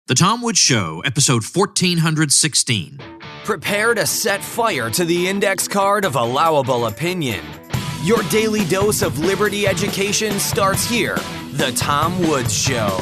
The Tom Woods Show, episode 1416. Prepare to set fire to the index card of allowable opinion. Your daily dose of liberty education starts here. The Tom Woods Show.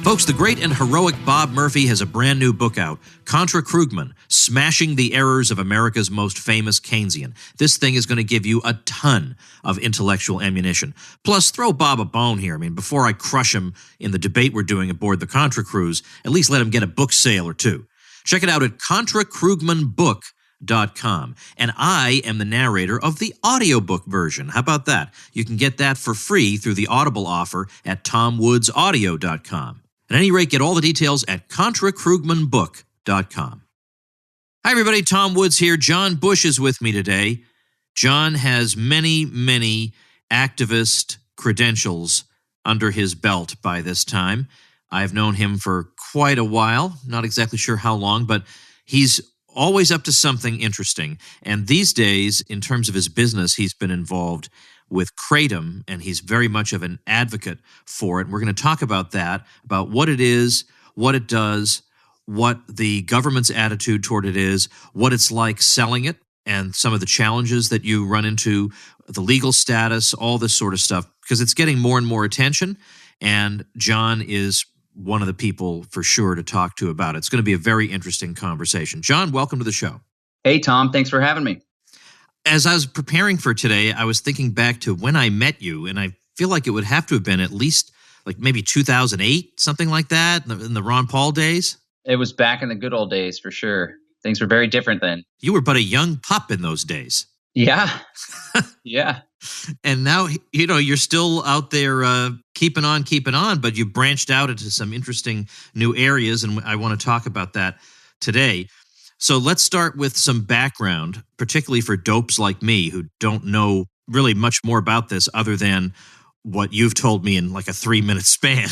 Folks, the great and heroic Bob Murphy has a brand new book out, Contra Krugman, Smashing the Errors of America's Most Famous Keynesian. This thing is going to give you a ton of intellectual ammunition. Plus, throw Bob a bone here. I mean, before I crush him in the debate we're doing aboard the Contra Cruise, at least let him get a book sale or two. Check it out at ContraKrugmanBook.com. And I am the narrator of the audiobook version. How about that? You can get that for free through the Audible offer at TomWoodsAudio.com. At any rate, get all the details at ContraKrugmanBook.com. Hi, everybody. Tom Woods here. John Bush is with me today. John has many, many activist credentials under his belt by this time. I've known him for quite a while, not exactly sure how long, but he's always up to something interesting. And these days, in terms of his business, he's been involved with Kratom, and he's very much of an advocate for it. And we're going to talk about that, about what it is, what it does, what the government's attitude toward it is, what it's like selling it, and some of the challenges that you run into, the legal status, all this sort of stuff, because it's getting more and more attention, and John is one of the people for sure to talk to about it. It's going to be a very interesting conversation. John, welcome to the show. Hey, Tom. Thanks for having me. As I was preparing for today, I was thinking back to when I met you, and I feel like it would have to have been at least like maybe 2008, something like that, in the Ron Paul days. It was back in the good old days for sure. Things were very different then. You were but a young pup in those days. Yeah. Yeah. And now, you know, you're still out there keeping on, but you branched out into some interesting new areas, and I want to talk about that today. So let's start with some background, particularly for dopes like me who don't know really much more about this other than what you've told me in like a 3-minute span.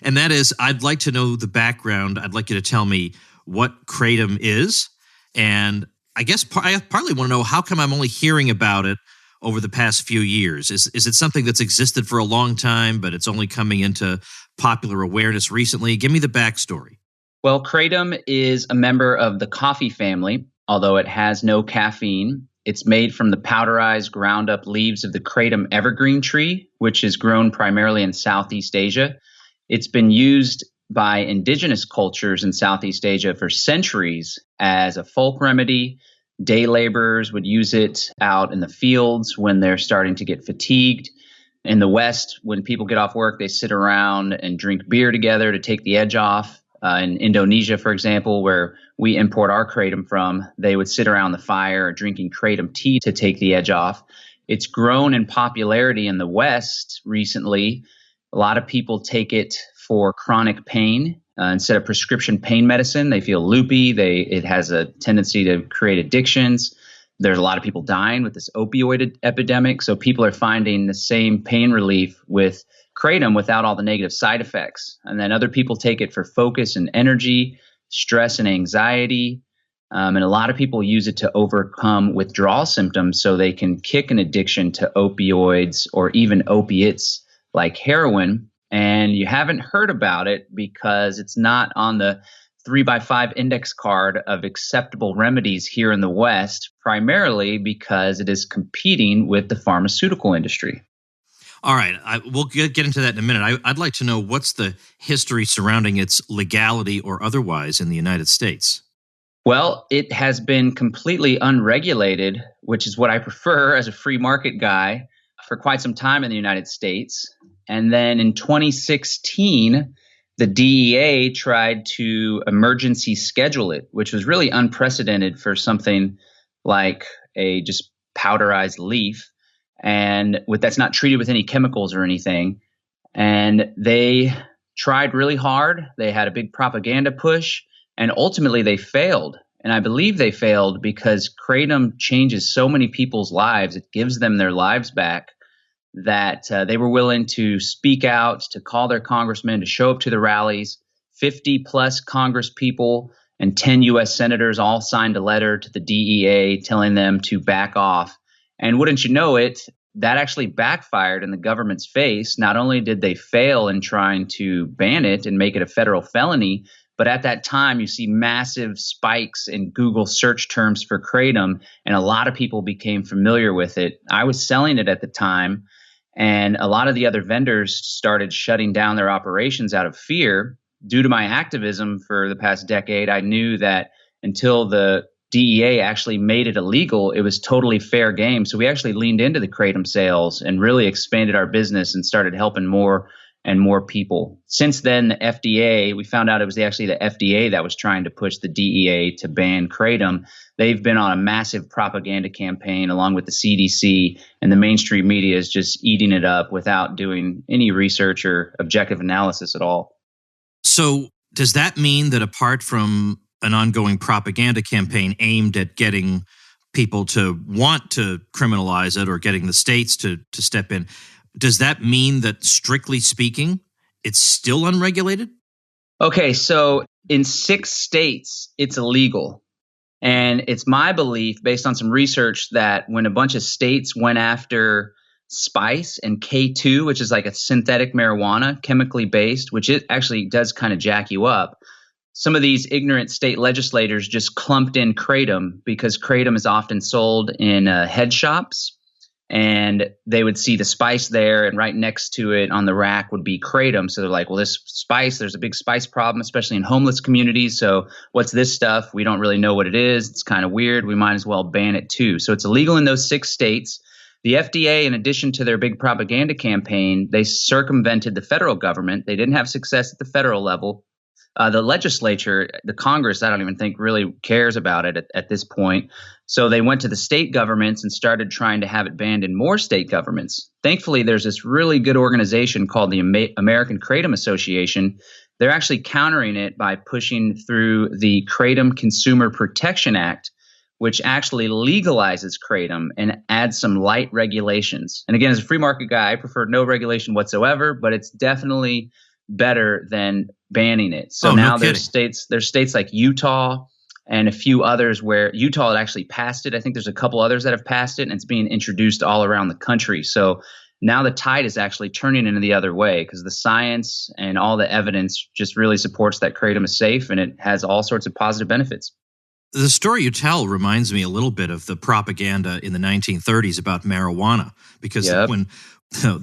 And that is, I'd like to know the background. I'd like you to tell me what Kratom is. And I guess I partly want to know, how come I'm only hearing about it over the past few years? Is it something that's existed for a long time, but it's only coming into popular awareness recently? Give me the backstory. Well, Kratom is a member of the coffee family, although it has no caffeine. It's made from the powderized, ground-up leaves of the Kratom evergreen tree, which is grown primarily in Southeast Asia. It's been used by indigenous cultures in Southeast Asia for centuries as a folk remedy. Day laborers would use it out in the fields when they're starting to get fatigued. In the West, when people get off work, they sit around and drink beer together to take the edge off. In Indonesia, for example, where we import our Kratom from, they would sit around the fire drinking Kratom tea to take the edge off. It's grown in popularity in the West recently. A lot of people take it for chronic pain instead of prescription pain medicine. They feel loopy. It has a tendency to create addictions. There's a lot of people dying with this opioid epidemic. So people are finding the same pain relief with Kratom without all the negative side effects. And then other people take it for focus and energy, stress and anxiety. And a lot of people use it to overcome withdrawal symptoms so they can kick an addiction to opioids or even opiates like heroin. And you haven't heard about it because it's not on the 3x5 index card of acceptable remedies here in the West, primarily because it is competing with the pharmaceutical industry. All right, we'll get into that in a minute. I'd like to know, what's the history surrounding its legality or otherwise in the United States? Well, it has been completely unregulated, which is what I prefer as a free market guy, for quite some time in the United States. And then in 2016, the DEA tried to emergency schedule it, which was really unprecedented for something like a just powderized leaf. And that's not treated with any chemicals or anything. And they tried really hard. They had a big propaganda push, and ultimately they failed. And I believe they failed because Kratom changes so many people's lives. It gives them their lives back, that they were willing to speak out, to call their congressmen, to show up to the rallies. 50 plus Congress people and 10 U.S. senators all signed a letter to the DEA telling them to back off. And wouldn't you know it, that actually backfired in the government's face. Not only did they fail in trying to ban it and make it a federal felony, but at that time, you see massive spikes in Google search terms for Kratom, and a lot of people became familiar with it. I was selling it at the time, and a lot of the other vendors started shutting down their operations out of fear. Due to my activism for the past decade, I knew that until the DEA actually made it illegal, it was totally fair game. So we actually leaned into the Kratom sales and really expanded our business and started helping more and more people. Since then, the FDA, we found out it was actually the FDA that was trying to push the DEA to ban Kratom. They've been on a massive propaganda campaign along with the CDC, and the mainstream media is just eating it up without doing any research or objective analysis at all. So does that mean that apart from an ongoing propaganda campaign aimed at getting people to want to criminalize it or getting the states to step in, does that mean that, strictly speaking, it's still unregulated? Okay, so in 6 states, it's illegal. And it's my belief, based on some research, that when a bunch of states went after spice and K2, which is like a synthetic marijuana, chemically based, which it actually does kind of jack you up, some of these ignorant state legislators just clumped in Kratom because Kratom is often sold in head shops. And they would see the spice there, and right next to it on the rack would be Kratom. So they're like, well, this spice, there's a big spice problem, especially in homeless communities. So what's this stuff? We don't really know what it is. It's kind of weird. We might as well ban it too. So it's illegal in those 6 states. The FDA, in addition to their big propaganda campaign, they circumvented the federal government. They didn't have success at the federal level. The legislature, the Congress, I don't even think really cares about it at this point. So they went to the state governments and started trying to have it banned in more state governments. Thankfully, there's this really good organization called the American Kratom Association. They're actually countering it by pushing through the Kratom Consumer Protection Act, which actually legalizes Kratom and adds some light regulations. And again, as a free market guy, I prefer no regulation whatsoever, but it's definitely better than banning it. So now there's states like Utah and a few others where Utah had actually passed it. I think there's a couple others that have passed it, and it's being introduced all around the country. So now the tide is actually turning in the other way because the science and all the evidence just really supports that Kratom is safe and it has all sorts of positive benefits. The story you tell reminds me a little bit of the propaganda in the 1930s about marijuana, because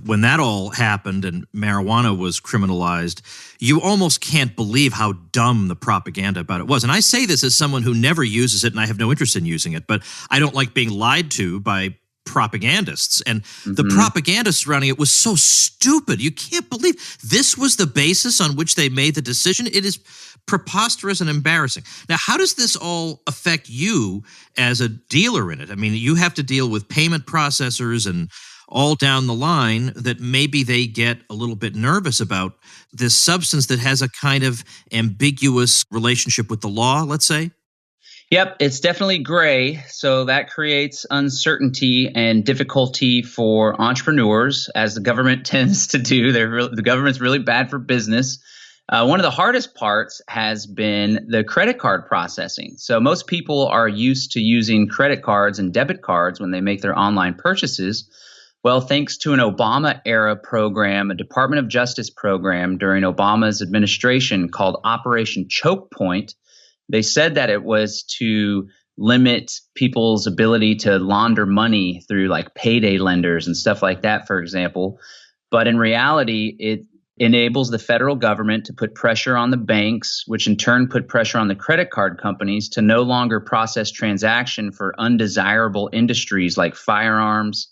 when that all happened and marijuana was criminalized, you almost can't believe how dumb the propaganda about it was. And I say this as someone who never uses it, and I have no interest in using it, but I don't like being lied to by propagandists. And the propaganda surrounding it was so stupid. You can't believe this was the basis on which they made the decision. It is preposterous and embarrassing. Now, how does this all affect you as a dealer in it? I mean, you have to deal with payment processors and all down the line that maybe they get a little bit nervous about this substance that has a kind of ambiguous relationship with the law, let's say? Yep, it's definitely gray. So that creates uncertainty and difficulty for entrepreneurs, as the government tends to do. The government's really bad for business. One of the hardest parts has been the credit card processing. So most people are used to using credit cards and debit cards when they make their online purchases. Well, thanks to an Obama-era program, a Department of Justice program during Obama's administration called Operation Choke Point, they said that it was to limit people's ability to launder money through like payday lenders and stuff like that, for example. But in reality, it enables the federal government to put pressure on the banks, which in turn put pressure on the credit card companies to no longer process transaction for undesirable industries like firearms,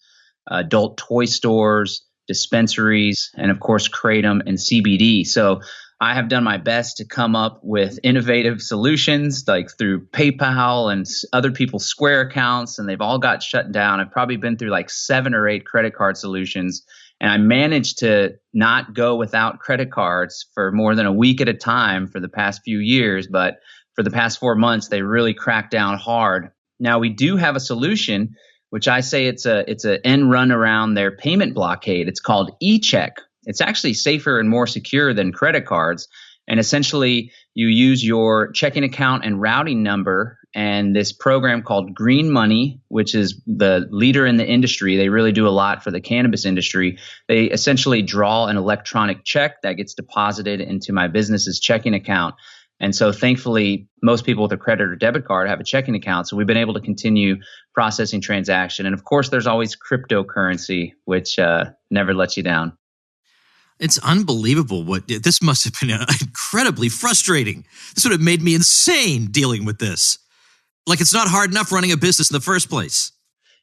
adult toy stores, dispensaries, and of course, Kratom and CBD. So I have done my best to come up with innovative solutions like through PayPal and other people's Square accounts, and they've all got shut down. I've probably been through like 7 or 8 credit card solutions, and I managed to not go without credit cards for more than a week at a time for the past few years. But for the past 4 months, they really cracked down hard. Now, we do have a solution, which I say it's an end run around their payment blockade. It's called e-check. It's actually safer and more secure than credit cards. And essentially, you use your checking account and routing number, and this program called Green Money, which is the leader in the industry. They really do a lot for the cannabis industry. They essentially draw an electronic check that gets deposited into my business's checking account. And so thankfully, most people with a credit or debit card have a checking account. So we've been able to continue processing transaction. And of course, there's always cryptocurrency, which never lets you down. It's unbelievable. This must have been incredibly frustrating. This would have made me insane dealing with this. Like, it's not hard enough running a business in the first place.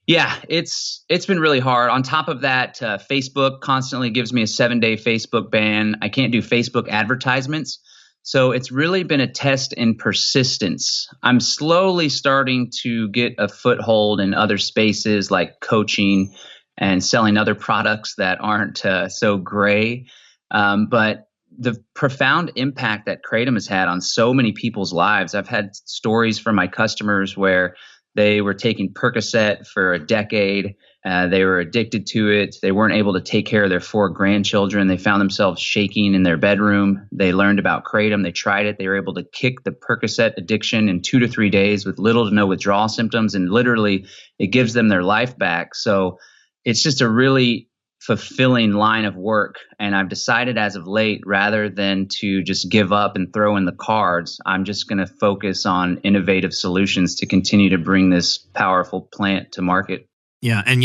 Yeah, it's been really hard. On top of that, Facebook constantly gives me a 7-day Facebook ban. I can't do Facebook advertisements. So it's really been a test in persistence. I'm slowly starting to get a foothold in other spaces like coaching and selling other products that aren't so gray. But the profound impact that Kratom has had on so many people's lives. I've had stories from my customers where they were taking Percocet for a decade. They were addicted to it. They weren't able to take care of their 4 grandchildren. They found themselves shaking in their bedroom. They learned about Kratom. They tried it. They were able to kick the Percocet addiction in 2 to 3 days with little to no withdrawal symptoms. And literally, it gives them their life back. So it's just a really fulfilling line of work. And I've decided as of late, rather than to just give up and throw in the cards, I'm just going to focus on innovative solutions to continue to bring this powerful plant to market. Yeah. And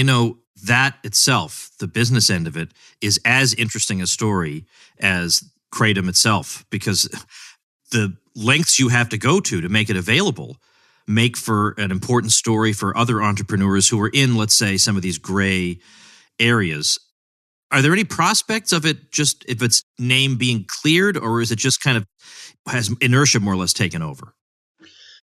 that itself, the business end of it, is as interesting a story as Kratom itself, because the lengths you have to go to make it available make for an important story for other entrepreneurs who are in, let's say, some of these gray areas. Are there any prospects of it just if its name being cleared, or is it just kind of has inertia more or less taken over?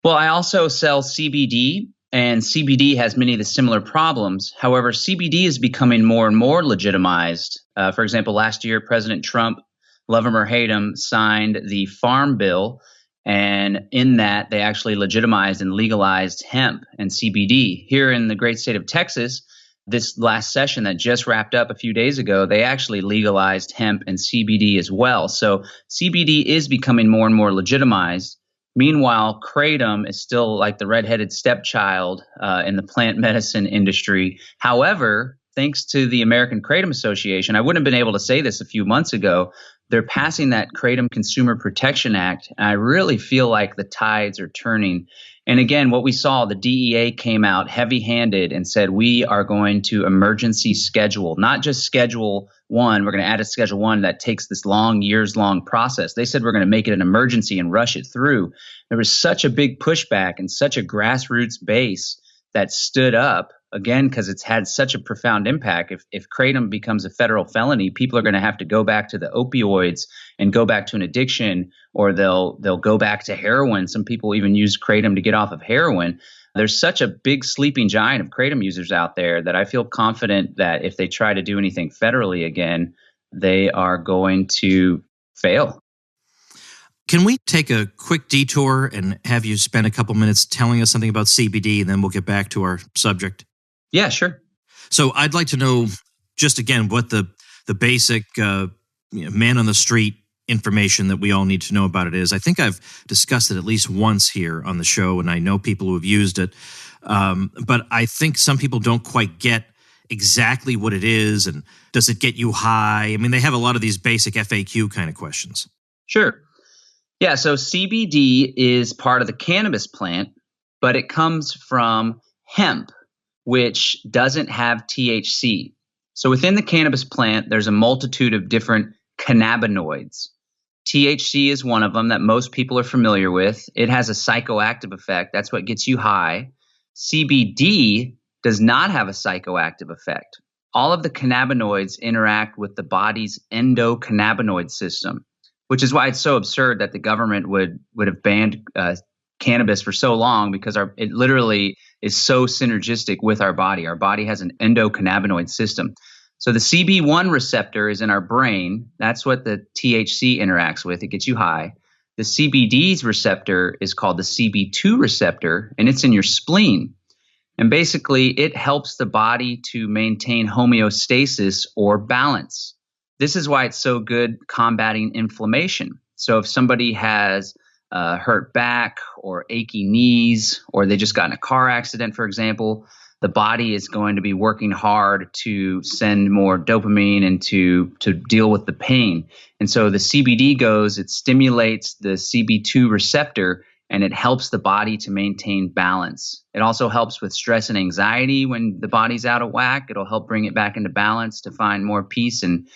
Well, I also sell CBD, and CBD has many of the similar problems. However, CBD is becoming more and more legitimized. For example, last year, President Trump, love him or hate him, signed the Farm Bill. And in that, they actually legitimized and legalized hemp and CBD. Here in the great state of Texas, this last session that just wrapped up a few days ago, they actually legalized hemp and CBD as well. So CBD is becoming more and more legitimized. Meanwhile, Kratom is still like the redheaded stepchild in the plant medicine industry. However, thanks to the American Kratom Association, I wouldn't have been able to say this a few months ago, they're passing that Kratom Consumer Protection Act. And I really feel like the tides are turning. And again, what we saw, the DEA came out heavy-handed and said, we are going to emergency schedule, not just Schedule 1. We're going to add a Schedule 1 that takes this long, years-long process. They said we're going to make it an emergency and rush it through. There was such a big pushback and such a grassroots base that stood up, again, because it's had such a profound impact. If Kratom becomes a federal felony, people are going to have to go back to the opioids and go back to an addiction, or they'll go back to heroin. Some people even use Kratom to get off of heroin. There's such a big sleeping giant of Kratom users out there that I feel confident that if they try to do anything federally again, they are going to fail. Can we take a quick detour and have you spend a couple minutes telling us something about CBD, and then we'll get back to our subject? Yeah, sure. So I'd like to know, just again, what the basic man on the street information that we all need to know about it is. I think I've discussed it at least once here on the show, and I know people who have used it. But I think some people don't quite get exactly what it is, and does it get you high? I mean, they have a lot of these basic FAQ kind of questions. Sure. Yeah, so CBD is part of the cannabis plant, but it comes from hemp, which doesn't have THC. So within the cannabis plant, there's a multitude of different cannabinoids. THC is one of them that most people are familiar with. It has a psychoactive effect. That's what gets you high. CBD does not have a psychoactive effect. All of the cannabinoids interact with the body's endocannabinoid system, which is why it's so absurd that the government would have banned cannabis for so long, because it literally is so synergistic with our body. Our body has an endocannabinoid system. So the CB1 receptor is in our brain. That's what the THC interacts with. It gets you high. The CBD's receptor is called the CB2 receptor, and it's in your spleen. And basically, it helps the body to maintain homeostasis or balance. This is why it's so good combating inflammation. So if somebody has hurt back or achy knees, or they just got in a car accident, for example, the body is going to be working hard to send more dopamine and to deal with the pain. And so the CBD it stimulates the CB2 receptor, and it helps the body to maintain balance. It also helps with stress and anxiety when the body's out of whack. It'll help bring it back into balance to find more peace and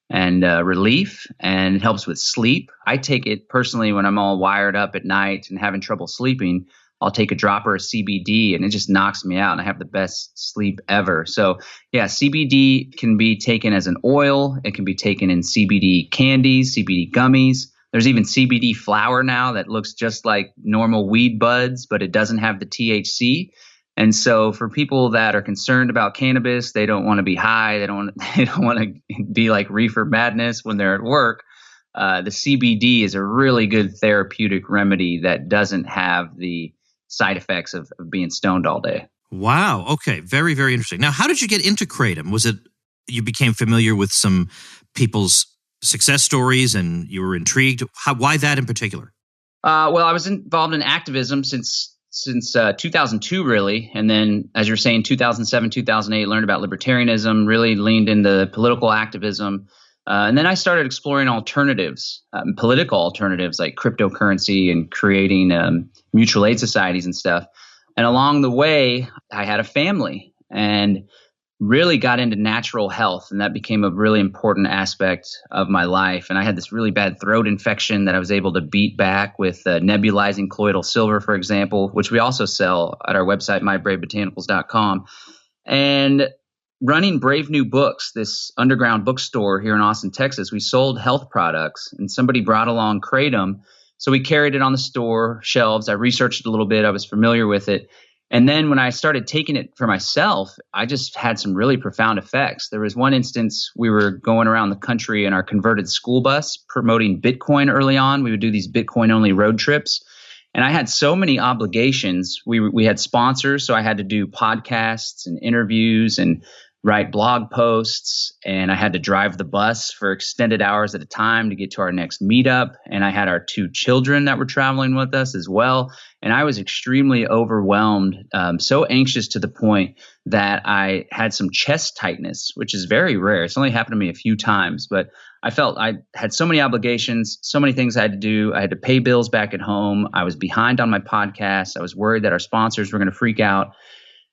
relief, and it helps with sleep. I take it personally when I'm all wired up at night and having trouble sleeping. I'll take a dropper of CBD and it just knocks me out and I have the best sleep ever. So yeah, CBD can be taken as an oil. It can be taken in CBD candies, CBD gummies. There's even CBD flower now that looks just like normal weed buds, but it doesn't have the THC. And so for people that are concerned about cannabis, they don't want to be high. They don't want to be like reefer madness when they're at work. The CBD is a really good therapeutic remedy that doesn't have the side effects of being stoned all day. Wow. Okay. Very, very interesting. Now, how did you get into Kratom? Was it you became familiar with some people's success stories and you were intrigued? Why that in particular? Well, I was involved in activism since 2002, really. And then, as you're saying, 2007, 2008, learned about libertarianism, really leaned into political activism. And then I started exploring alternatives, political alternatives like cryptocurrency and creating mutual aid societies and stuff. And along the way, I had a family and really got into natural health. And that became a really important aspect of my life. And I had this really bad throat infection that I was able to beat back with nebulizing colloidal silver, for example, which we also sell at our website, mybravebotanicals.com. And running Brave New Books, this underground bookstore here in Austin, Texas, we sold health products and somebody brought along Kratom. So we carried it on the store shelves. I researched it a little bit. I was familiar with it. And then when I started taking it for myself, I just had some really profound effects. There was one instance we were going around the country in our converted school bus promoting Bitcoin early on. We would do these Bitcoin only road trips. And I had so many obligations. We had sponsors, so I had to do podcasts and interviews and write blog posts, and I had to drive the bus for extended hours at a time to get to our next meetup. And I had our 2 children that were traveling with us as well. And I was extremely overwhelmed, so anxious to the point that I had some chest tightness, which is very rare. It's only happened to me a few times, but I felt I had so many obligations, so many things I had to do. I had to pay bills back at home. I was behind on my podcast. I was worried that our sponsors were going to freak out.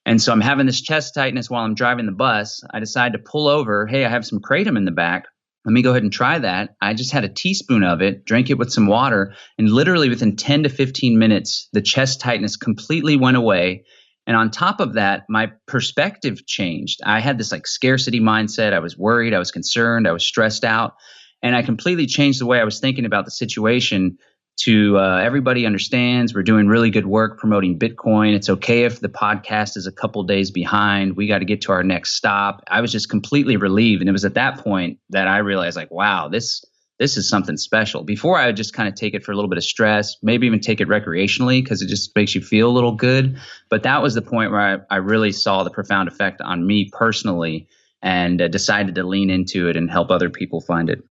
And so I'm having this chest tightness while I'm driving the bus. I decide to pull over. Hey, I have some Kratom in the back. Let me go ahead and try that. I just had a teaspoon of it, drank it with some water, and literally within 10 to 15 minutes, the chest tightness completely went away. And on top of that, my perspective changed. I had this like scarcity mindset. I was worried. I was concerned. I was stressed out. And I completely changed the way I was thinking about the situation to everybody understands we're doing really good work promoting Bitcoin. It's okay if the podcast is a couple days behind. We got to get to our next stop. I was just completely relieved. And it was at that point that I realized like, wow, this is something special. Before I would just kind of take it for a little bit of stress, maybe even take it recreationally because it just makes you feel a little good. But that was the point where I really saw the profound effect on me personally and decided to lean into it and help other people find it.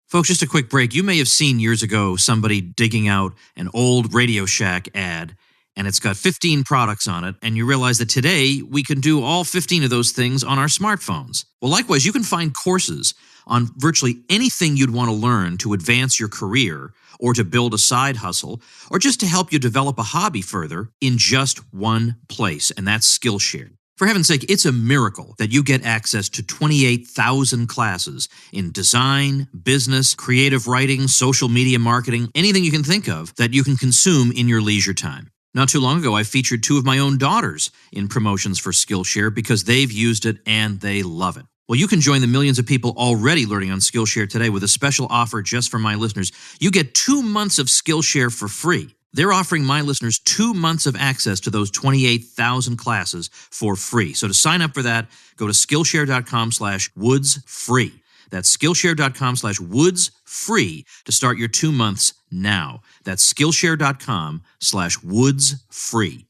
Folks, just a quick break. You may have seen years ago somebody digging out an old Radio Shack ad, and it's got 15 products on it, and you realize that today we can do all 15 of those things on our smartphones. Well, likewise, you can find courses on virtually anything you'd want to learn to advance your career or to build a side hustle or just to help you develop a hobby further in just one place, and that's Skillshare. For heaven's sake, it's a miracle that you get access to 28,000 classes in design, business, creative writing, social media marketing, anything you can think of that you can consume in your leisure time. Not too long ago, I featured 2 of my own daughters in promotions for Skillshare because they've used it and they love it. Well, you can join the millions of people already learning on Skillshare today with a special offer just for my listeners. You get 2 months of Skillshare for free. They're offering my listeners 2 months of access to those 28,000 classes for free. So to sign up for that, go to Skillshare.com/woodsfree. That's Skillshare.com/woodsfree to start your 2 months now. That's Skillshare.com/woodsfree.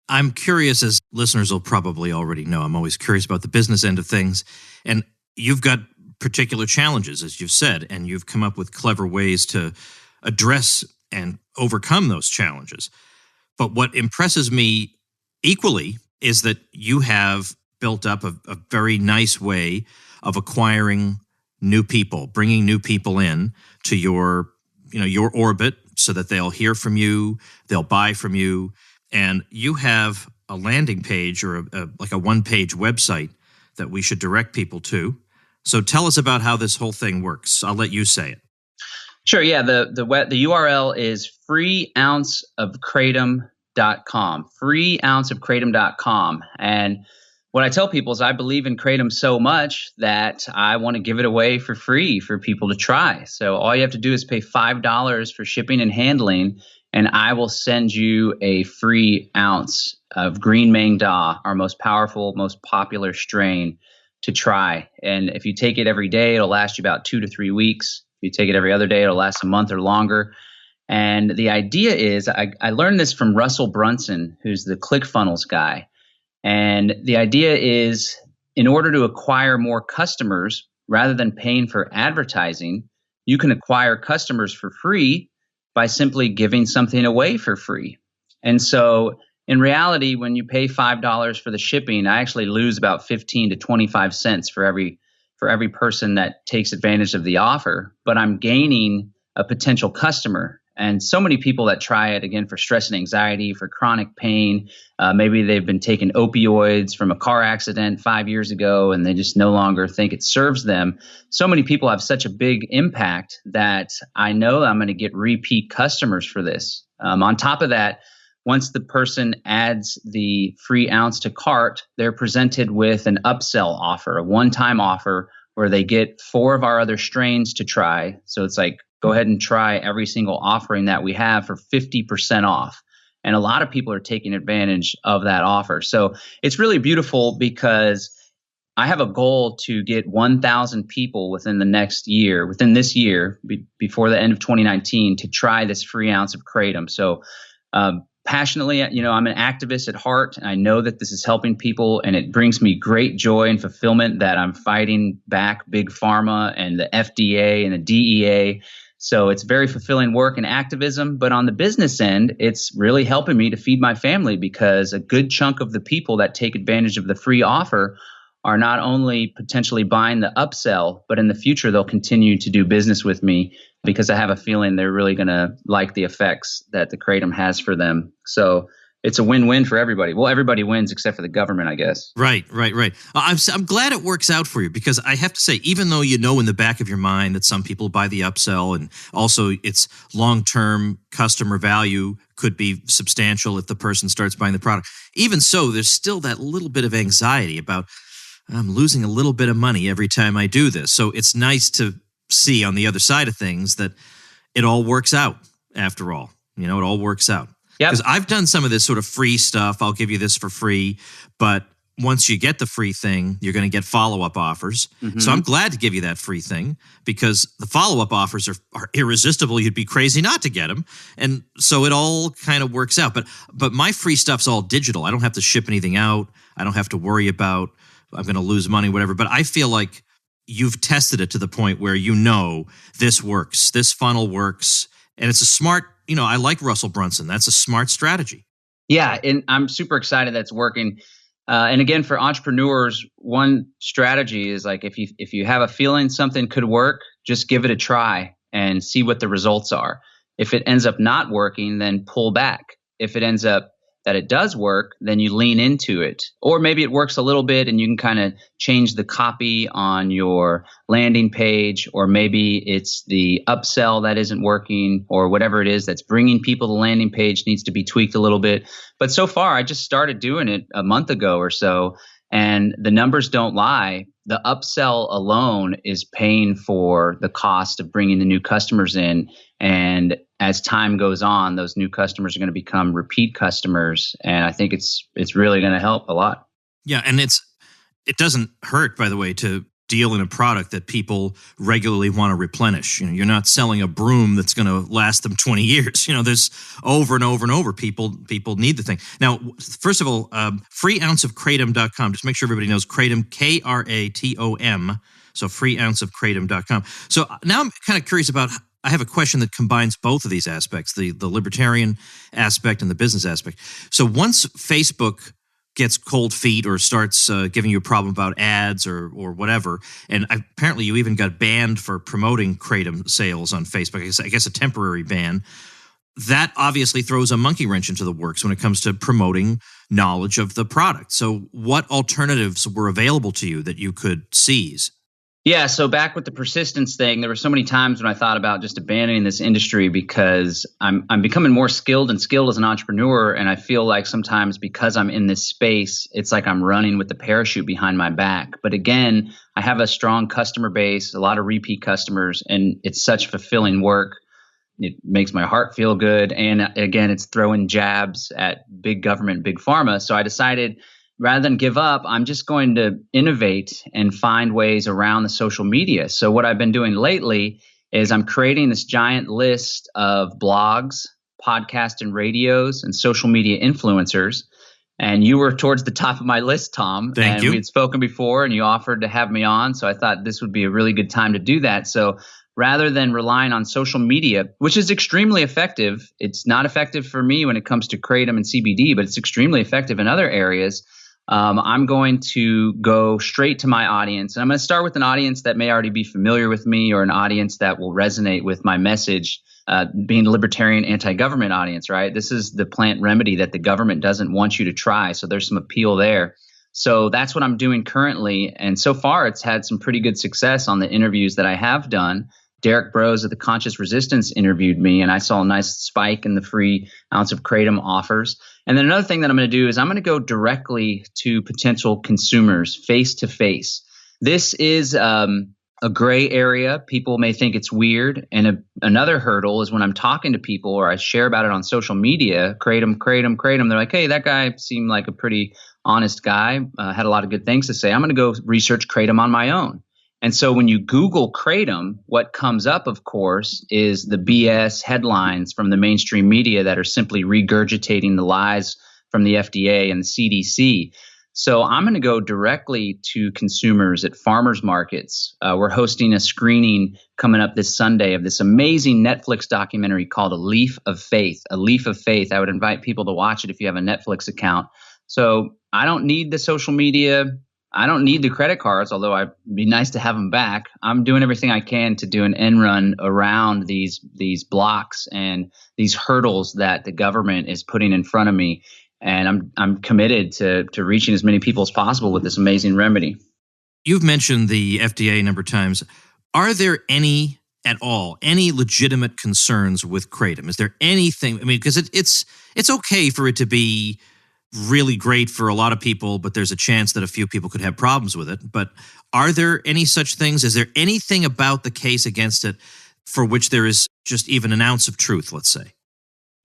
I'm curious, as listeners will probably already know, I'm always curious about the business end of things. And you've got particular challenges, as you've said, and you've come up with clever ways to address and overcome those challenges. But what impresses me equally is that you have built up a very nice way of acquiring new people, bringing new people in to your orbit so that they'll hear from you, they'll buy from you, and you have a landing page or a one-page website that we should direct people to. So tell us about how this whole thing works. I'll let you say it. Sure. Yeah. The URL is freeounceofkratom.com. Freeounceofkratom.com. And what I tell people is I believe in Kratom so much that I want to give it away for free for people to try. So all you have to do is pay $5 for shipping and handling, and I will send you a free ounce of Green Maeng Da, our most powerful, most popular strain, to try. And if you take it every day, it'll last you about 2 to 3 weeks. If you take it every other day, it'll last a month or longer. And the idea is, I learned this from Russell Brunson, who's the ClickFunnels guy. And the idea is, in order to acquire more customers, rather than paying for advertising, you can acquire customers for free by simply giving something away for free. And so in reality, when you pay $5 for the shipping, I actually lose about 15 to 25 cents for every person that takes advantage of the offer, but I'm gaining a potential customer. And so many people that try it, again, for stress and anxiety, for chronic pain, maybe they've been taking opioids from a car accident 5 years ago, and they just no longer think it serves them. So many people have such a big impact that I know I'm going to get repeat customers for this. On top of that, once the person adds the free ounce to cart, they're presented with an upsell offer, a one-time offer where they get 4 of our other strains to try. So it's like, go ahead and try every single offering that we have for 50% off. And a lot of people are taking advantage of that offer. So it's really beautiful because I have a goal to get 1,000 people within this year, before the end of 2019, to try this free ounce of Kratom. So passionately, I'm an activist at heart. And I know that this is helping people, and it brings me great joy and fulfillment that I'm fighting back Big Pharma and the FDA and the DEA. So it's very fulfilling work and activism. But on the business end, it's really helping me to feed my family, because a good chunk of the people that take advantage of the free offer are not only potentially buying the upsell, but in the future, they'll continue to do business with me, because I have a feeling they're really going to like the effects that the Kratom has for them. So it's a win-win for everybody. Well, everybody wins except for the government, I guess. Right. I'm glad it works out for you, because I have to say, even though you know in the back of your mind that some people buy the upsell, and also its long-term customer value could be substantial if the person starts buying the product, even so, there's still that little bit of anxiety about, I'm losing a little bit of money every time I do this. So it's nice to see on the other side of things that it all works out after all. It all works out. Because I've done some of this sort of free stuff. I'll give you this for free. But once you get the free thing, you're going to get follow-up offers. Mm-hmm. So I'm glad to give you that free thing, because the follow-up offers are irresistible. You'd be crazy not to get them. And so it all kind of works out. But my free stuff's all digital. I don't have to ship anything out. I don't have to worry about I'm going to lose money, whatever. But I feel like you've tested it to the point where this works. This funnel works. And it's a smart, I like Russell Brunson. That's a smart strategy. Yeah, and I'm super excited that's working. And again, for entrepreneurs, one strategy is like, if you have a feeling something could work, just give it a try and see what the results are. If it ends up not working, then pull back. If it ends up that it does work, then you lean into it. Or maybe it works a little bit and you can kind of change the copy on your landing page, or maybe it's the upsell that isn't working, or whatever it is that's bringing people to the landing page needs to be tweaked a little bit. But so far, I just started doing it a month ago or so, and the numbers don't lie. The upsell alone is paying for the cost of bringing the new customers in. And as time goes on, those new customers are going to become repeat customers. And I think it's really going to help a lot. Yeah. And it doesn't hurt, by the way, to deal in a product that people regularly want to replenish. You're not selling a broom that's going to last them 20 years. There's over and over and over. People need the thing. Now, first of all, freeounceofkratom.com. Just make sure everybody knows Kratom, Kratom. So freeounceofkratom.com. So now I'm kind of curious about I have a question that combines both of these aspects, the libertarian aspect and the business aspect. So once Facebook gets cold feet or starts giving you a problem about ads or whatever, and apparently you even got banned for promoting Kratom sales on Facebook, I guess a temporary ban, that obviously throws a monkey wrench into the works when it comes to promoting knowledge of the product. So what alternatives were available to you that you could seize? Yeah, so back with the persistence thing, there were so many times when I thought about just abandoning this industry because I'm becoming more skilled as an entrepreneur, and I feel like sometimes because I'm in this space, it's like I'm running with the parachute behind my back. But again, I have a strong customer base, a lot of repeat customers, and it's such fulfilling work. It makes my heart feel good, and again, it's throwing jabs at big government, big pharma. So I decided, rather than give up, I'm just going to innovate and find ways around the social media. So what I've been doing lately is I'm creating this giant list of blogs, podcasts, and radios and social media influencers. And you were towards the top of my list, Tom. Thank you. We had spoken before and you offered to have me on. So I thought this would be a really good time to do that. So rather than relying on social media, which is extremely effective, it's not effective for me when it comes to Kratom and CBD, but it's extremely effective in other areas. I'm going to go straight to my audience. And I'm going to start with an audience that may already be familiar with me or an audience that will resonate with my message, being a libertarian anti-government audience, right? This is the plant remedy that the government doesn't want you to try. So there's some appeal there. So that's what I'm doing currently. And so far, it's had some pretty good success on the interviews that I have done. Derek Brose of the Conscious Resistance interviewed me, and I saw a nice spike in the free ounce of Kratom offers. And then another thing that I'm going to do is I'm going to go directly to potential consumers face to face. This is a gray area. People may think it's weird. And another hurdle is when I'm talking to people or I share about it on social media, Kratom. They're like, hey, that guy seemed like a pretty honest guy, had a lot of good things to say. I'm going to go research Kratom on my own. And so when you Google Kratom, what comes up, of course, is the BS headlines from the mainstream media that are simply regurgitating the lies from the FDA and the CDC. So I'm going to go directly to consumers at farmers markets. We're hosting a screening coming up this Sunday of this amazing Netflix documentary called A Leaf of Faith. A Leaf of Faith. I would invite people to watch it if you have a Netflix account. So I don't need the social media. I don't need the credit cards, although it'd be nice to have them back. I'm doing everything I can to do an end run around these blocks and these hurdles that the government is putting in front of me. And I'm committed to reaching as many people as possible with this amazing remedy. You've mentioned the FDA a number of times. Are there any legitimate concerns with Kratom? Is there anything? I mean, because it's okay for it to be really great for a lot of people, but there's a chance that a few people could have problems with it. But are there any such things? Is there anything about the case against it for which there is just even an ounce of truth, let's say?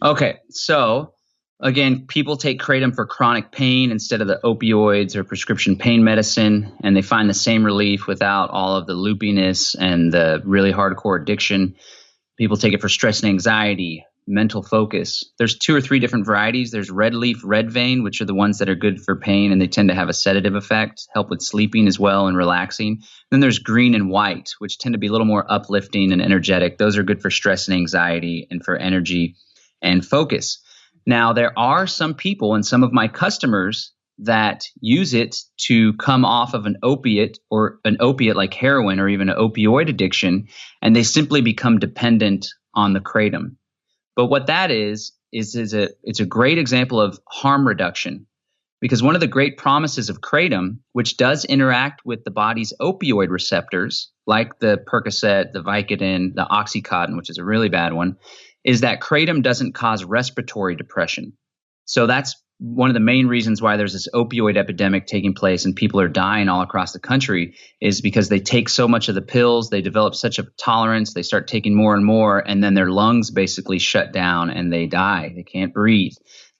Okay, so again, people take Kratom for chronic pain instead of the opioids or prescription pain medicine, and they find the same relief without all of the loopiness and the really hardcore addiction. People take it for stress and anxiety, mental focus. There's 2 or 3 different varieties. There's red leaf, red vein, which are the ones that are good for pain, and they tend to have a sedative effect, help with sleeping as well and relaxing. Then there's green and white, which tend to be a little more uplifting and energetic. Those are good for stress and anxiety and for energy and focus. Now, there are some people and some of my customers that use it to come off of an opiate like heroin or even an opioid addiction, and they simply become dependent on the Kratom. But what that is it's a great example of harm reduction, because one of the great promises of Kratom, which does interact with the body's opioid receptors, like the Percocet, the Vicodin, the Oxycontin, which is a really bad one, is that Kratom doesn't cause respiratory depression. So that's one of the main reasons why there's this opioid epidemic taking place and people are dying all across the country, is because they take so much of the pills, they develop such a tolerance, they start taking more and more, and then their lungs basically shut down and they die. They can't breathe.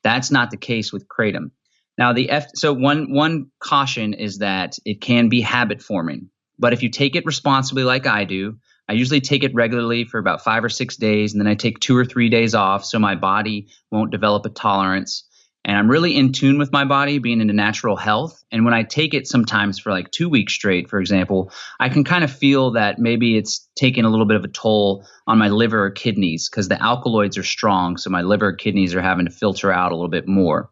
That's not the case with Kratom. Now, so one caution is that it can be habit forming, but if you take it responsibly like I do, I usually take it regularly for about 5 or 6 days, and then I take 2 or 3 days off so my body won't develop a tolerance. And I'm really in tune with my body, being into natural health. And when I take it sometimes for like 2 weeks straight, for example, I can kind of feel that maybe it's taking a little bit of a toll on my liver or kidneys because the alkaloids are strong. So my liver or kidneys are having to filter out a little bit more.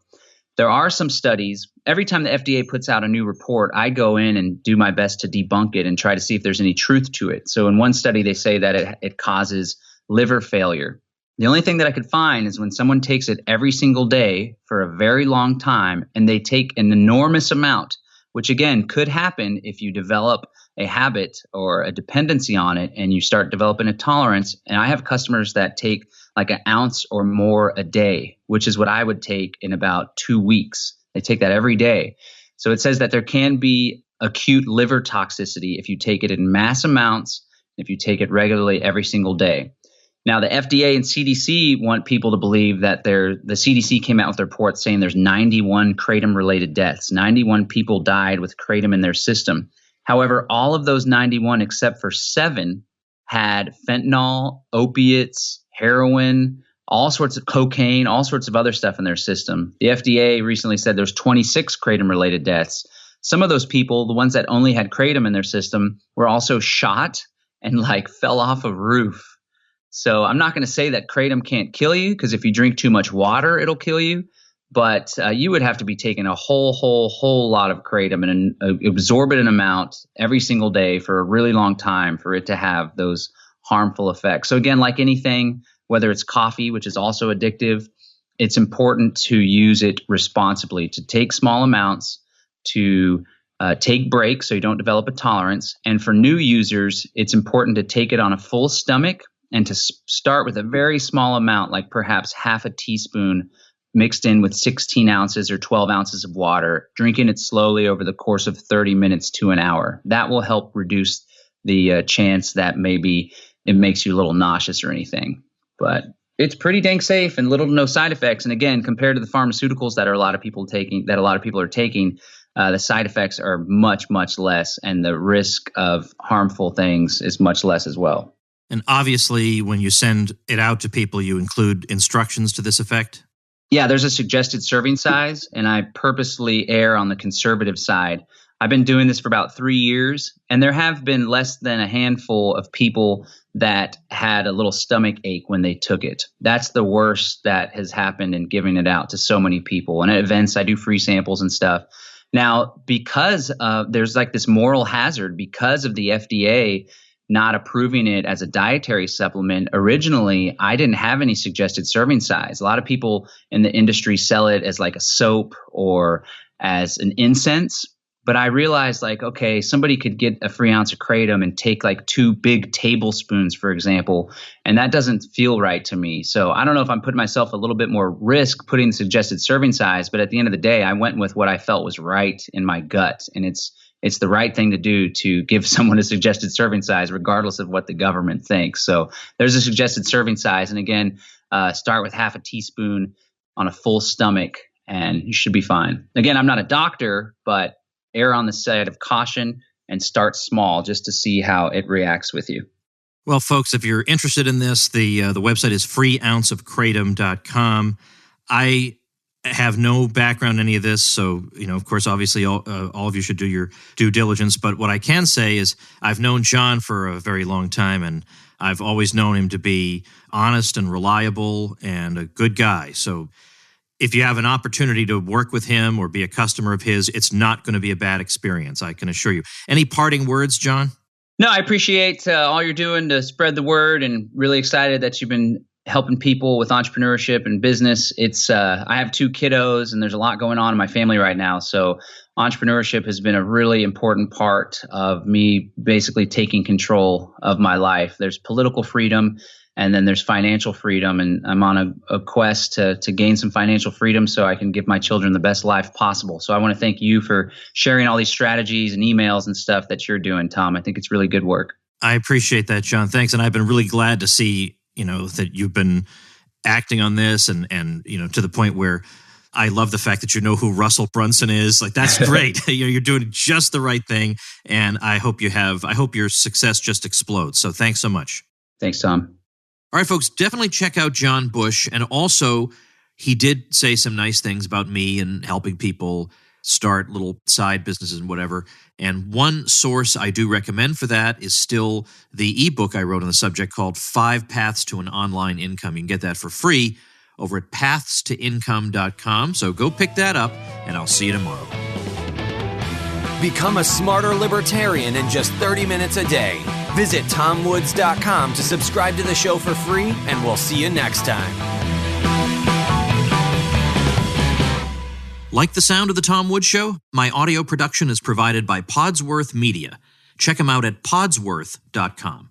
There are some studies. Every time the FDA puts out a new report, I go in and do my best to debunk it and try to see if there's any truth to it. So in one study, they say that it causes liver failure. The only thing that I could find is when someone takes it every single day for a very long time and they take an enormous amount, which again could happen if you develop a habit or a dependency on it and you start developing a tolerance. And I have customers that take like an ounce or more a day, which is what I would take in about 2 weeks. They take that every day. So it says that there can be acute liver toxicity if you take it in mass amounts, if you take it regularly every single day. Now, the FDA and CDC want people to believe that the CDC came out with a report saying there's 91 kratom-related deaths. 91 people died with kratom in their system. However, all of those 91 except for 7 had fentanyl, opiates, heroin, all sorts of cocaine, all sorts of other stuff in their system. The FDA recently said there's 26 kratom-related deaths. Some of those people, the ones that only had kratom in their system, were also shot and like fell off a roof. So I'm not going to say that kratom can't kill you because if you drink too much water, it'll kill you. But you would have to be taking a whole lot of kratom in an exorbitant amount every single day for a really long time for it to have those harmful effects. So again, like anything, whether it's coffee, which is also addictive, it's important to use it responsibly, to take small amounts, to take breaks so you don't develop a tolerance. And for new users, it's important to take it on a full stomach and to start with a very small amount, like perhaps half a teaspoon mixed in with 16 ounces or 12 ounces of water, drinking it slowly over the course of 30 minutes to an hour. That will help reduce the chance that maybe it makes you a little nauseous or anything. But it's pretty dang safe and little to no side effects. And again, compared to the pharmaceuticals that a lot of people are taking, the side effects are much, much less, and the risk of harmful things is much less as well. And obviously, when you send it out to people, you include instructions to this effect? Yeah, there's a suggested serving size, and I purposely err on the conservative side. I've been doing this for about 3 years, and there have been less than a handful of people that had a little stomach ache when they took it. That's the worst that has happened in giving it out to so many people. And at events, I do free samples and stuff. Now, because there's like this moral hazard because of the FDA not approving it as a dietary supplement, originally, I didn't have any suggested serving size. A lot of people in the industry sell it as like a soap or as an incense. But I realized like, okay, somebody could get a free ounce of kratom and take like 2 big tablespoons, for example, and that doesn't feel right to me. So I don't know if I'm putting myself a little bit more risk putting the suggested serving size, but at the end of the day, I went with what I felt was right in my gut. And it's the right thing to do to give someone a suggested serving size, regardless of what the government thinks. So there's a suggested serving size. And again, start with half a teaspoon on a full stomach and you should be fine. Again, I'm not a doctor, but err on the side of caution and start small just to see how it reacts with you. Well, folks, if you're interested in this, the website is freeounceofkratom.com. I have no background in any of this, so, of course, obviously all of you should do your due diligence. But what I can say is I've known John for a very long time, and I've always known him to be honest and reliable and a good guy. So if you have an opportunity to work with him or be a customer of his, it's not going to be a bad experience, I can assure you. Any parting words, John? No, I appreciate all you're doing to spread the word, and really excited that you've been helping people with entrepreneurship and business. I have 2 kiddos, and there's a lot going on in my family right now. So entrepreneurship has been a really important part of me basically taking control of my life. There's political freedom, and then there's financial freedom. And I'm on a quest to gain some financial freedom so I can give my children the best life possible. So I want to thank you for sharing all these strategies and emails and stuff that you're doing, Tom. I think it's really good work. I appreciate that, John. Thanks. And I've been really glad to see that you've been acting on this and to the point where I love the fact that you know who Russell Brunson is. Like, that's great. You're doing just the right thing. And I hope your success just explodes. So thanks so much. Thanks, Tom. All right, folks, definitely check out John Bush. And also, he did say some nice things about me and helping people start little side businesses and whatever. And one source I do recommend for that is still the ebook I wrote on the subject called 5 Paths to an Online Income. You can get that for free over at pathstoincome.com. So go pick that up, and I'll see you tomorrow. Become a smarter libertarian in just 30 minutes a day. Visit TomWoods.com to subscribe to the show for free, and we'll see you next time. Like the sound of The Tom Woods Show? My audio production is provided by Podsworth Media. Check them out at podsworth.com.